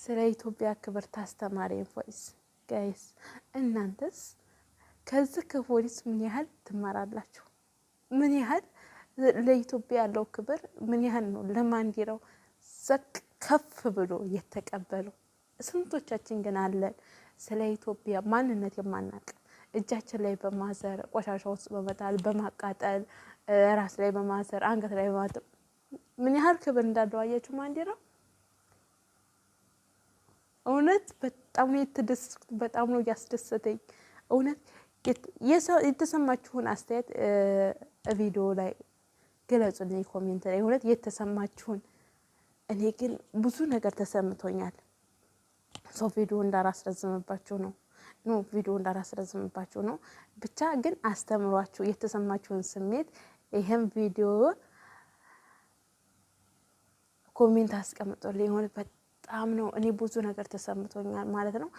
ስለ ኢትዮጵያ ክብር ታስተማሪ ቮይስ ጋይስ፣ እናንተስ ከዚህ ከፖሊስ ምን ያህል ትማራላችሁ? ምን ያህል ለኢትዮጵያ ያለው ክብር ምን ያህል ነው? ለማንዲራው ዘቅ ከፍ ብሎ የተቀበሉ ስንቶቻችን ግን አለን ስለ ኢትዮጵያ ማንነት የማናውቅ እጃችን ላይ በማሰር ቆሻሻ ውስጥ በመጣል በማቃጠል ራስ ላይ በማሰር አንገት ላይ በማጠብ ምን ያህል ክብር እንዳለው አያችሁ ማንዲራው። እውነት በጣም ነው የተደሰትኩት፣ በጣም ነው ያስደሰተኝ። እውነት የተሰማችሁን አስተያየት ቪዲዮ ላይ ገለጹልኝ፣ ኮሜንት ላይ እውነት የተሰማችሁን። እኔ ግን ብዙ ነገር ተሰምቶኛል። ሰው ቪዲዮ እንዳላስረዝምባችሁ ነው ብቻ ግን አስተምሯችሁ የተሰማችሁን ስሜት ይሄን ቪዲዮ ኮሜንት አስቀምጡልኝ። በጣም ነው እኔ ብዙ ነገር ተሰምቶኛል ማለት ነው።